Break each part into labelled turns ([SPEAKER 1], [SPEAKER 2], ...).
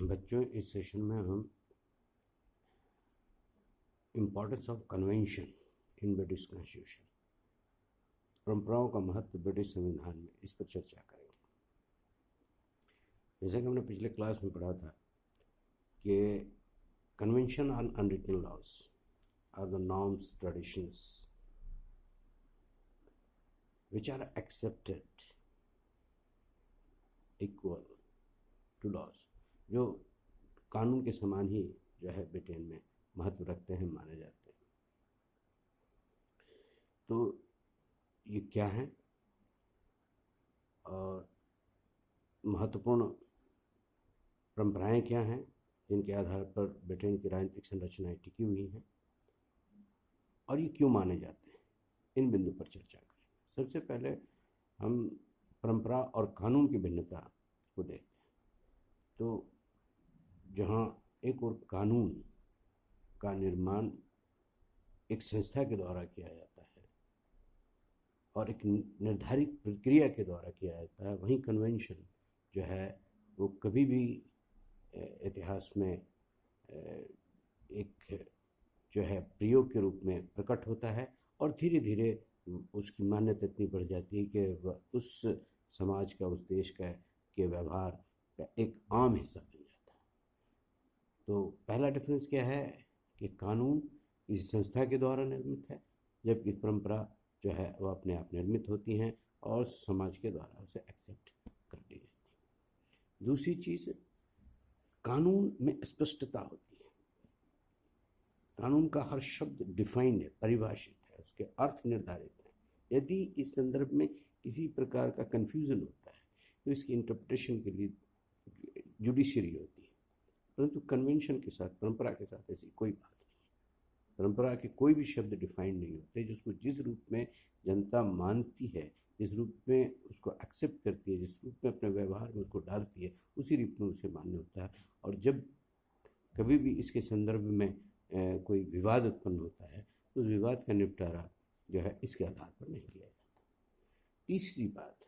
[SPEAKER 1] बच्चों, इस सेशन में हम importance of convention in British constitution, परंपराओं का महत्व ब्रिटिश संविधान में, इस पर चर्चा करेंगे। जैसे कि हमने पिछले क्लास में पढ़ा था कि convention on unwritten laws are the norms traditions which are accepted equal to laws, जो कानून के समान ही जो है ब्रिटेन में महत्व रखते हैं, माने जाते हैं। तो ये क्या है और महत्वपूर्ण परंपराएं क्या हैं जिनके आधार पर ब्रिटेन की राजनीतिक संरचनाएं टिकी हुई हैं और ये क्यों माने जाते हैं, इन बिंदु पर चर्चा करें। सबसे पहले हम परंपरा और कानून की भिन्नता को देखते हैं। तो जहाँ एक और कानून का निर्माण एक संस्था के द्वारा किया जाता है और एक निर्धारित प्रक्रिया के द्वारा किया जाता है, वहीं कन्वेंशन जो है वो कभी भी इतिहास में एक जो है प्रयोग के रूप में प्रकट होता है और धीरे धीरे उसकी मान्यता इतनी बढ़ जाती है कि वह उस समाज का, उस देश का के व्यवहार का एक आम हिस्सा बन जाता है। तो पहला डिफरेंस क्या है कि कानून किसी संस्था के द्वारा निर्मित है, जबकि परंपरा जो है वह अपने आप निर्मित होती हैं और समाज के द्वारा उसे एक्सेप्ट कर ली जाती है। दूसरी चीज़, कानून में स्पष्टता होती है। कानून का हर शब्द डिफाइंड है, परिभाषित है, उसके अर्थ निर्धारित है। यदि इस संदर्भ में किसी प्रकार का कन्फ्यूज़न होता है तो इसकी इंटरप्रिटेशन के लिए जुडिशरी होती है, परंतु कन्वेंशन के साथ, परंपरा के साथ ऐसी कोई बात नहीं। परंपरा के कोई भी शब्द डिफाइंड नहीं होते, जिसको जिस रूप में जनता मानती है, जिस रूप में उसको एक्सेप्ट करती है, जिस रूप में अपने व्यवहार में उसको डालती है, उसी रूप में उसे मान्य होता है। और जब कभी भी इसके संदर्भ में कोई विवाद उत्पन्न होता है तो उस विवाद का निपटारा जो है इसके आधार पर नहीं किया जाता। तीसरी बात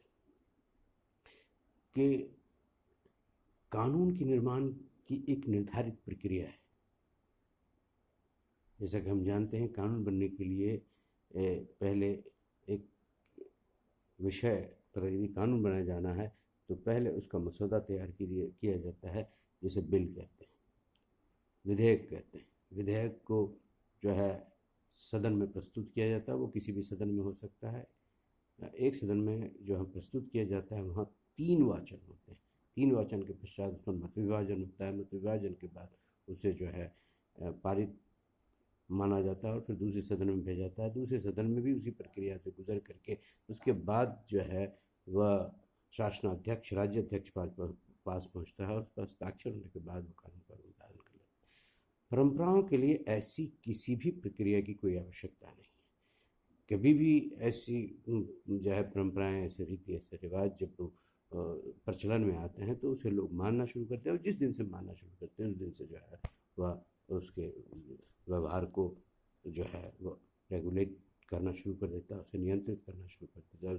[SPEAKER 1] कि कानून के निर्माण की एक निर्धारित प्रक्रिया है। जैसा कि हम जानते हैं, कानून बनने के लिए पहले एक विषय पर यदि कानून बनाया जाना है तो पहले उसका मसौदा तैयार किया जाता है, जिसे बिल कहते हैं, विधेयक कहते हैं। विधेयक को जो है सदन में प्रस्तुत किया जाता है, वो किसी भी सदन में हो सकता है। एक सदन में जो हम प्रस्तुत किया जाता है वहाँ 3 वाचन होते हैं। 3 वाचन के पश्चात उस पर मत विभाजन होता है। मत विभाजन के बाद उसे जो है पारित माना जाता है और फिर दूसरे सदन में भेजा जाता है। दूसरे सदन में भी उसी प्रक्रिया से गुजर करके उसके बाद जो है वह शासनाध्यक्ष, राज्य अध्यक्ष पास पहुँचता है और उस पर हस्ताक्षर होने के बाद वो कानून का रूप धारण कर लेता है। परंपराओं के लिए ऐसी किसी भी प्रक्रिया की कोई आवश्यकता नहीं है। कभी भी ऐसी जो है परंपराएं, ऐसे रीति, ऐसे रिवाज जब प्रचलन में आते हैं तो उसे लोग मानना शुरू करते हैं और जिस दिन से मानना शुरू करते हैं उस दिन से जो है वह उसके व्यवहार को जो है वो रेगुलेट करना शुरू कर देता है, उसे नियंत्रित करना शुरू कर देता है,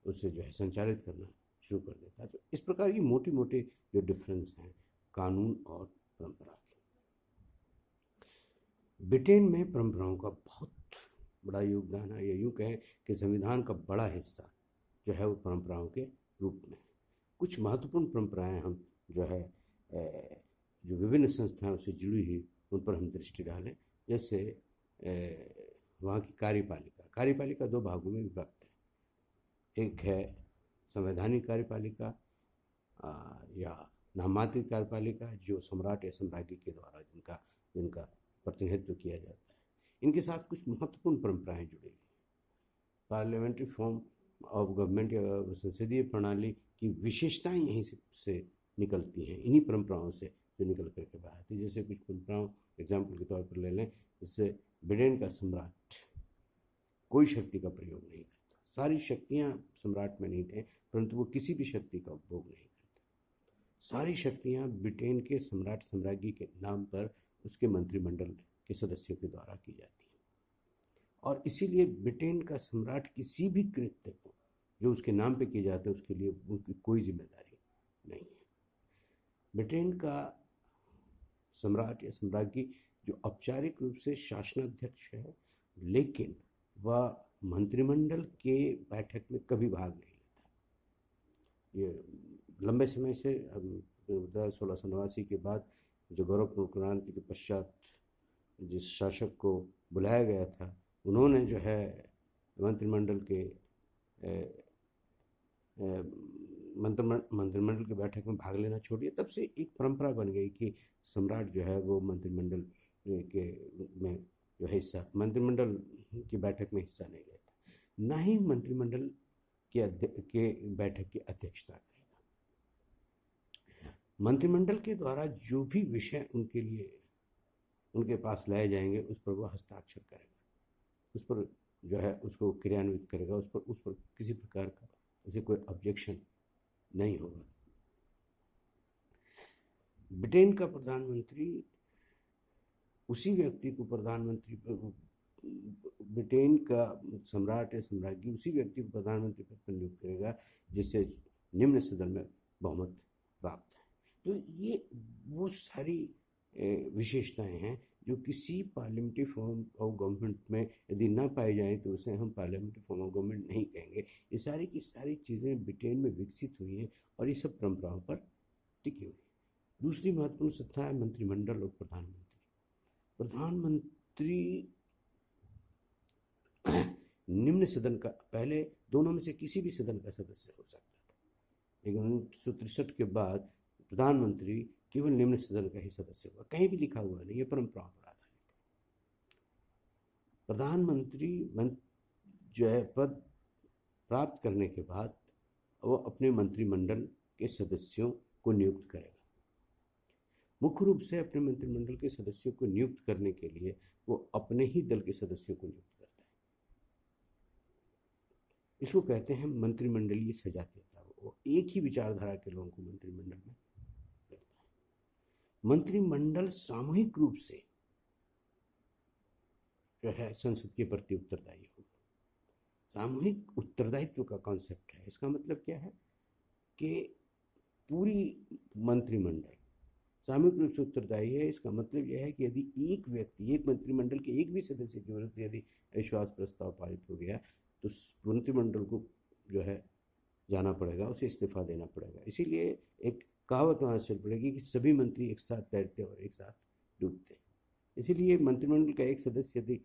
[SPEAKER 1] उसे जो है संचालित करना शुरू कर देता है। तो इस प्रकार की मोटी मोटी जो डिफरेंस हैं कानून और परंपरा के। ब्रिटेन में परंपराओं का बहुत बड़ा योगदान है, या यूँ कहें कि संविधान का बड़ा हिस्सा जो है वो परंपराओं के रूप में। कुछ महत्वपूर्ण परंपराएं हम जो है जो विभिन्न संस्थाओं से जुड़ी हुई उन पर हम दृष्टि डालें। जैसे वहाँ की कार्यपालिका 2 भागों में विभक्त है। एक है संवैधानिक कार्यपालिका या नाममात्रिक कार्यपालिका, जो सम्राट या सम्राज्ञी के द्वारा जिनका प्रतिनिधित्व किया जाता है। इनके साथ कुछ महत्वपूर्ण परंपराएं जुड़ी हुई। पार्लियामेंट्री फॉर्म ऑफ गवर्नमेंट या संसदीय प्रणाली की विशेषताएं यहीं से निकलती हैं, इन्हीं परंपराओं से जो निकल करके बाहर आती है। जैसे कुछ परंपराओं एग्जाम्पल के तौर पर ले लें, जैसे ब्रिटेन का सम्राट कोई शक्ति का प्रयोग नहीं करता। सारी शक्तियाँ सम्राट में नहीं थे, परंतु वो किसी भी शक्ति का उपभोग नहीं करता। सारी शक्तियाँ ब्रिटेन के सम्राट सम्राज्ञी के नाम पर उसके मंत्रिमंडल के सदस्यों के द्वारा की जाती है। और इसीलिए ब्रिटेन का सम्राट किसी भी कृत्य को जो उसके नाम पे किए जाते हैं उसके लिए उनकी कोई जिम्मेदारी नहीं है। ब्रिटेन का सम्राट या सम्राज्ञी जो औपचारिक रूप से शासनाध्यक्ष है, लेकिन वह मंत्रिमंडल के बैठक में कभी भाग नहीं लेता। ये लंबे समय से 1689 के बाद जो गोरखपुर क्रांति के पश्चात जिस शासक को बुलाया गया था, उन्होंने जो है मंत्रिमंडल के मंत्रिमंडल की बैठक में भाग लेना छोड़ दिया। तब से एक परंपरा बन गई कि सम्राट जो है वो मंत्रिमंडल के में जो है हिस्सा, मंत्रिमंडल की बैठक में हिस्सा नहीं लेता, ना ही मंत्रिमंडल के बैठक की अध्यक्षता करेगा। मंत्रिमंडल के द्वारा जो भी विषय उनके पास लाए जाएंगे उस पर वह हस्ताक्षर करेगा, उस पर जो है उसको क्रियान्वित करेगा, उस पर किसी प्रकार का उसे कोई ऑब्जेक्शन नहीं होगा। ब्रिटेन का प्रधानमंत्री उसी व्यक्ति को ब्रिटेन का सम्राट या सम्राज्ञी उसी व्यक्ति को प्रधानमंत्री पद पर नियुक्त करेगा जिसे निम्न सदन में बहुमत प्राप्त है। तो ये वो सारी विशेषताएं हैं जो किसी पार्लियामेंट्री फॉर्म ऑफ गवर्नमेंट में यदि ना पाई जाएं तो उसे हम पार्लियामेंट्री फॉर्म ऑफ गवर्नमेंट नहीं कहेंगे। ये सारी की सारी चीज़ें ब्रिटेन में विकसित हुई हैं और ये सब परंपराओं पर टिकी हुई। दूसरी महत्वपूर्ण सत्ता है मंत्रिमंडल और प्रधानमंत्री। प्रधानमंत्री निम्न सदन का, पहले दोनों में से किसी भी सदन का सदस्य हो सकता था, लेकिन 1963 के बाद प्रधानमंत्री केवल निम्न सदन का ही सदस्य हुआ। कहीं भी लिखा हुआ नहीं, ये परंपराओं पर आधारित है। प्रधानमंत्री जो है पद प्राप्त करने के बाद वो अपने मंत्रिमंडल के सदस्यों को नियुक्त करेगा। मुख्य रूप से अपने मंत्रिमंडल के सदस्यों को नियुक्त करने के लिए वो अपने ही दल के सदस्यों को नियुक्त करता है। इसको कहते हैं मंत्रिमंडलीय सजातीयता। वो एक ही विचारधारा के लोगों को मंत्रिमंडल में करता है। मंत्रिमंडल सामूहिक रूप से जो है संसद के प्रति उत्तरदायी होगा। सामूहिक उत्तरदायित्व का कॉन्सेप्ट है। इसका मतलब क्या है कि पूरी मंत्रिमंडल सामूहिक रूप से उत्तरदायी है। इसका मतलब यह है कि यदि एक व्यक्ति, एक मंत्रिमंडल के एक भी सदस्य के विरुद्ध यदि अविश्वास प्रस्ताव पारित हो गया तो मंत्रिमंडल को जो है जाना पड़ेगा, उसे इस्तीफा देना पड़ेगा। इसीलिए एक कहावत वहाँ चल पड़ेगी कि सभी मंत्री एक साथ तैरते और एक साथ डूबते। इसीलिए मंत्रिमंडल का एक सदस्य यदि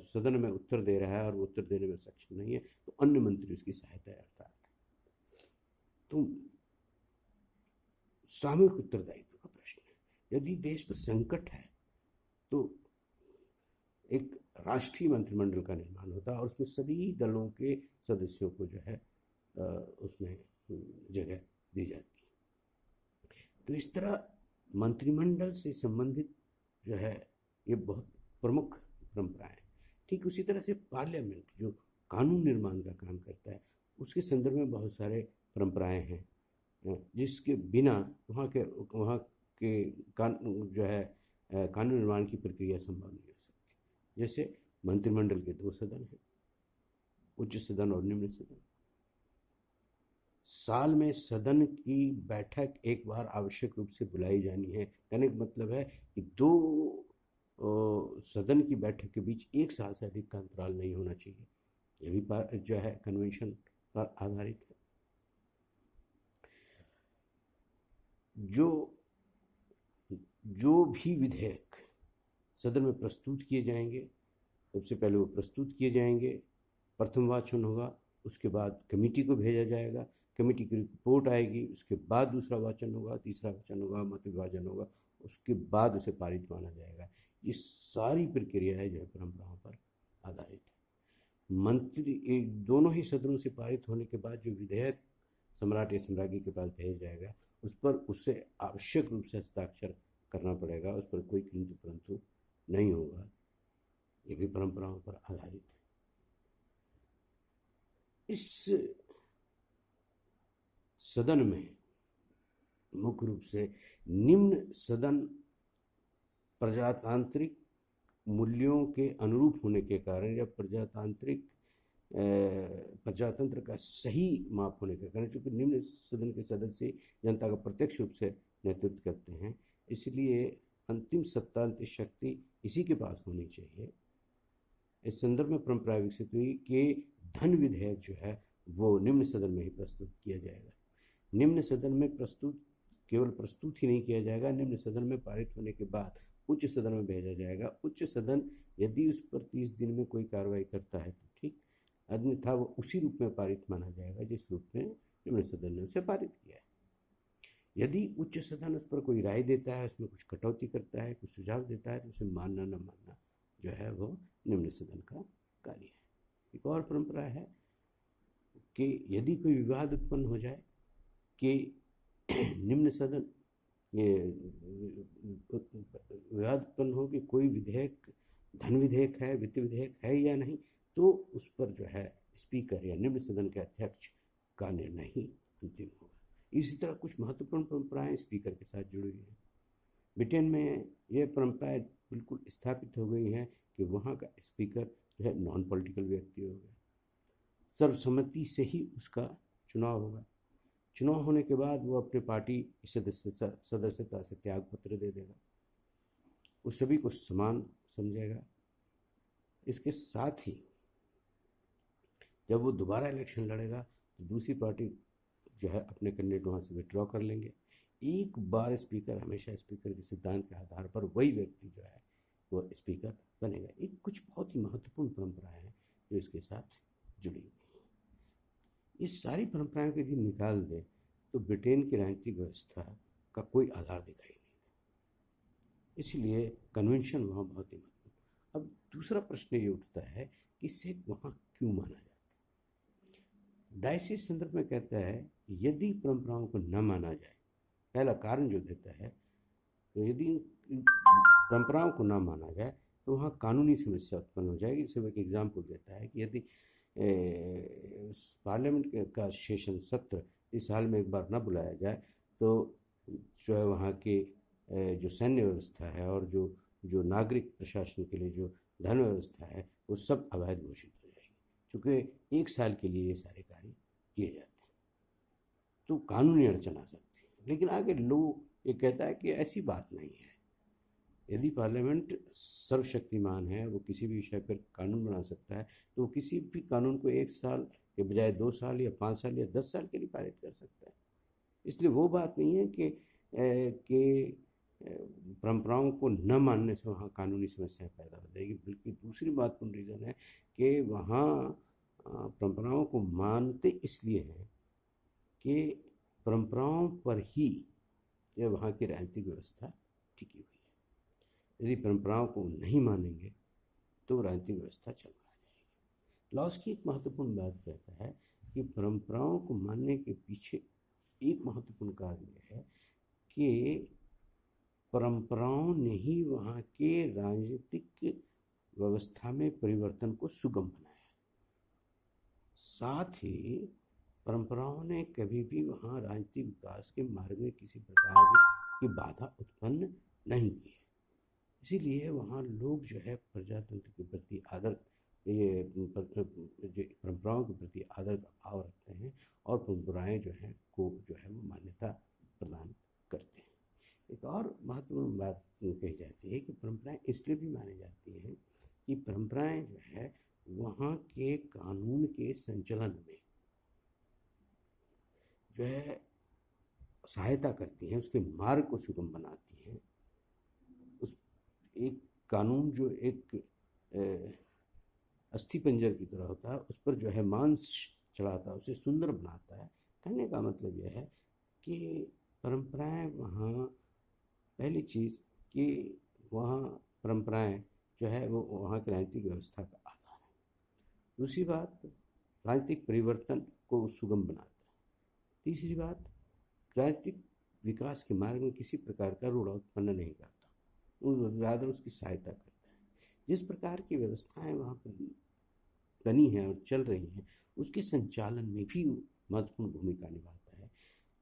[SPEAKER 1] सदन में उत्तर दे रहा है और वो उत्तर देने में सक्षम नहीं है तो अन्य मंत्री उसकी सहायता अर्थात। तो सामूहिक उत्तरदायित्व का प्रश्न है। यदि देश पर संकट है तो एक राष्ट्रीय मंत्रिमंडल का निर्माण होता है और उसमें सभी दलों के सदस्यों को जो है उसमें जगह दी जाती है। तो इस तरह मंत्रिमंडल से संबंधित जो है ये बहुत प्रमुख परंपराएं। ठीक उसी तरह से पार्लियामेंट जो कानून निर्माण का काम करता है उसके संदर्भ में बहुत सारे परंपराएं हैं जिसके बिना वहाँ के जो है कानून निर्माण की प्रक्रिया संभव नहीं हो सकती। जैसे मंत्रिमंडल के 2 सदन हैं, उच्च सदन और निम्न सदन। साल में सदन की बैठक एक बार आवश्यक रूप से बुलाई जानी है। कहने का मतलब है कि 2 सदन की बैठक के बीच 1 साल से अधिक का अंतराल नहीं होना चाहिए। ये भी जो है कन्वेंशन पर आधारित है। जो भी विधेयक सदन में प्रस्तुत किए जाएंगे सबसे पहले वो प्रस्तुत किए जाएंगे, प्रथम वाचन होगा, उसके बाद कमेटी को भेजा जाएगा, कमेटी की रिपोर्ट आएगी, उसके बाद दूसरा वाचन होगा, तीसरा वाचन होगा, मत विभाजन होगा, उसके बाद उसे पारित माना जाएगा। ये सारी प्रक्रिया है जो है परंपराओं पर आधारित है। दोनों ही सदनों से पारित होने के बाद जो विधेयक सम्राट या सम्राज्ञी के पास भेजा जाएगा उस पर उससे आवश्यक रूप से हस्ताक्षर करना पड़ेगा, उस पर कोई किंतु परंतु नहीं होगा। ये भी परंपराओं पर आधारित है। इस सदन में मुख्य रूप से निम्न सदन प्रजातांत्रिक मूल्यों के अनुरूप होने के कारण या प्रजातंत्र का सही माप होने के कारण, चूंकि निम्न सदन के सदस्य जनता का प्रत्यक्ष रूप से नेतृत्व करते हैं, इसलिए अंतिम सत्ता, अंतिम शक्ति इसी के पास होनी चाहिए। इस संदर्भ में परंपरा विकसित हुई कि धन विधेयक जो है वो निम्न सदन में ही प्रस्तुत किया जाएगा। निम्न सदन में केवल प्रस्तुत ही नहीं किया जाएगा, निम्न सदन में पारित होने के बाद उच्च सदन में भेजा जाएगा। उच्च सदन यदि उस पर 30 दिन में कोई कार्रवाई करता है तो ठीक, अन्यथा वो उसी रूप में पारित माना जाएगा जिस रूप में निम्न सदन ने उसे पारित किया है। यदि उच्च सदन उस पर कोई राय देता है, उसमें कुछ कटौती करता है, कुछ सुझाव देता है, तो उसे मानना न मानना जो है वो निम्न सदन का कार्य है। एक और परंपरा है कि यदि कोई विवाद उत्पन्न हो जाए कि निम्न सदन ये विवाद उत्पन्न हो कि कोई विधेयक, धन विधेयक है, वित्त विधेयक है या नहीं, तो उस पर जो है स्पीकर या निम्न सदन के अध्यक्ष का निर्णय ही अंतिम होगा। इसी तरह कुछ महत्वपूर्ण परंपराएं स्पीकर के साथ जुड़ी हुई हैं। ब्रिटेन में यह परंपराएं बिल्कुल स्थापित हो गई हैं कि वहाँ का स्पीकर जो है नॉन पॉलिटिकल व्यक्ति होगा, सर्वसम्मति से ही उसका चुनाव होगा। चुनाव होने के बाद वो अपने पार्टी सदस्यता से त्याग पत्र दे देगा, वो सभी को समान समझेगा। इसके साथ ही जब वो दोबारा इलेक्शन लड़ेगा तो दूसरी पार्टी जो है अपने कैंडिडेट वहाँ से विड्रॉ कर लेंगे। एक बार स्पीकर, हमेशा स्पीकर के सिद्धांत के आधार पर वही व्यक्ति जो है वो स्पीकर बनेगा। एक कुछ बहुत ही महत्वपूर्ण परंपराएं हैं जो इसके साथ जुड़ी हुई हैं। ये सारी परंपराएं यदि निकाल दें तो ब्रिटेन की राजनीतिक व्यवस्था का कोई आधार दिखाई नहीं देता। इसलिए कन्वेंशन वहाँ बहुत ही महत्वपूर्ण। अब दूसरा प्रश्न ये उठता है कि इसे वहाँ क्यों माना जाता है। डायसी इस संदर्भ में कहता है यदि परंपराओं को न माना जाए, पहला कारण जो देता है, तो यदि परंपराओं को न माना जाए तो वहाँ कानूनी समस्या उत्पन्न हो जाएगी। जैसे वो एक एग्जाम्पल देता है कि यदि पार्लियामेंट का सेशन सत्र इस साल में एक बार न बुलाया जाए तो जो है वहाँ के जो सैन्य व्यवस्था है और जो नागरिक प्रशासन के लिए जो धन व्यवस्था है वो सब अवैध घोषित हो जाएगी, क्योंकि एक साल के लिए ये सारे कार्य किए जाते हैं। तो कानूनी अड़चन आ सकती है। लेकिन आगे लो ये कहता है कि ऐसी बात नहीं है। यदि पार्लियामेंट सर्वशक्तिमान है, वो किसी भी विषय पर कानून बना सकता है, तो वो किसी भी कानून को 1 साल के बजाय 2 साल या 5 साल या 10 साल के लिए पारित कर सकता है। इसलिए वो बात नहीं है कि परंपराओं को न मानने से वहाँ कानूनी समस्याएं पैदा हो जाएगी, बल्कि दूसरी महत्वपूर्ण रीज़न है कि वहाँ परंपराओं को मानते इसलिए हैं कि परंपराओं पर ही यह वहाँ की राजनीतिक व्यवस्था टिकी हुई है। यदि परंपराओं को नहीं मानेंगे तो राजनीतिक व्यवस्था चल रहा जाएगी। लॉस्की एक महत्वपूर्ण बात कहता है कि परंपराओं को मानने के पीछे एक महत्वपूर्ण कारण यह है कि परंपराओं ने ही वहाँ के राजनीतिक व्यवस्था में परिवर्तन को सुगम बनाया। साथ ही परंपराओं ने कभी भी वहाँ राजनीतिक विकास के मार्ग में किसी प्रकार की बाधा उत्पन्न नहीं की है। इसीलिए वहाँ लोग जो है प्रजातंत्र के प्रति आदर, ये परंपराओं के प्रति आदर का भाव रखते हैं और परंपराएं जो हैं को जो है वो मान्यता प्रदान करते हैं। एक और महत्वपूर्ण बात कही जाती है कि परंपराएं इसलिए भी मानी जाती हैं कि परंपराएं जो है वहाँ के कानून के संचलन में जो है सहायता करती हैं, उसके मार्ग को सुगम बनाती हैं। उस एक कानून जो एक अस्थिपंजर की तरह होता है, उस पर जो है मांस चढ़ाता है, उसे सुंदर बनाता है। कहने का मतलब यह है कि परंपराएं वहाँ, पहली चीज़ कि वहाँ परंपराएं जो है वो वहाँ की राजनीतिक व्यवस्था का आधार है। दूसरी बात, राजनीतिक परिवर्तन को सुगम बनाता है। तीसरी बात, राजनीतिक विकास के मार्ग में किसी प्रकार का रोड़ा उत्पन्न नहीं करता, rather उसकी सहायता करता है। जिस प्रकार की व्यवस्थाएं वहाँ पर बनी हैं और चल रही हैं, उसके संचालन में भी महत्वपूर्ण भूमिका निभाता है।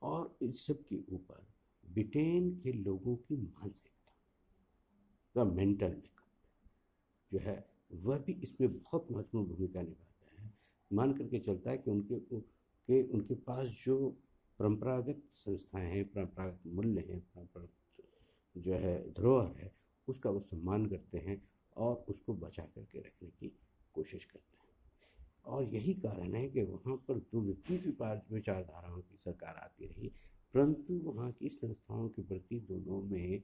[SPEAKER 1] और इस सब के ऊपर ब्रिटेन के लोगों की मानसिकता का मेंटल मेकअप जो है वह भी इसमें बहुत महत्वपूर्ण भूमिका निभाता है। मान करके चलता है कि उनके पास जो परंपरागत संस्थाएं हैं, परंपरागत मूल्य हैं, परंपरागत जो है धरोहर है, उसका वो सम्मान करते हैं और उसको बचा करके रखने की कोशिश करते हैं। और यही कारण है कि वहाँ पर दो विपरीत विचारधाराओं की सरकार आती रही, परंतु वहाँ की संस्थाओं के प्रति दोनों में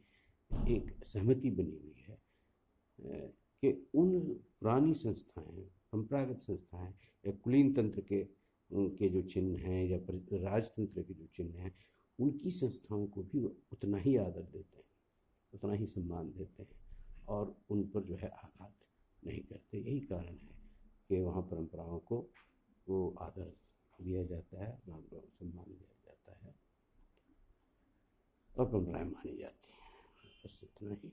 [SPEAKER 1] एक सहमति बनी हुई है कि उन पुरानी संस्थाएं, परंपरागत संस्थाएं या कुलीन तंत्र के जो चिन्ह हैं या राजतंत्र के जो चिन्ह हैं, उनकी संस्थाओं को भी उतना ही आदर देते हैं, उतना ही सम्मान देते हैं और उन पर जो है आघात नहीं करते। यही कारण है कि वहाँ परंपराओं को वो आदर दिया जाता है, परंपराओं को सम्मान दिया जाता है और परंपराएं मानी जाती हैं। बस इतना ही।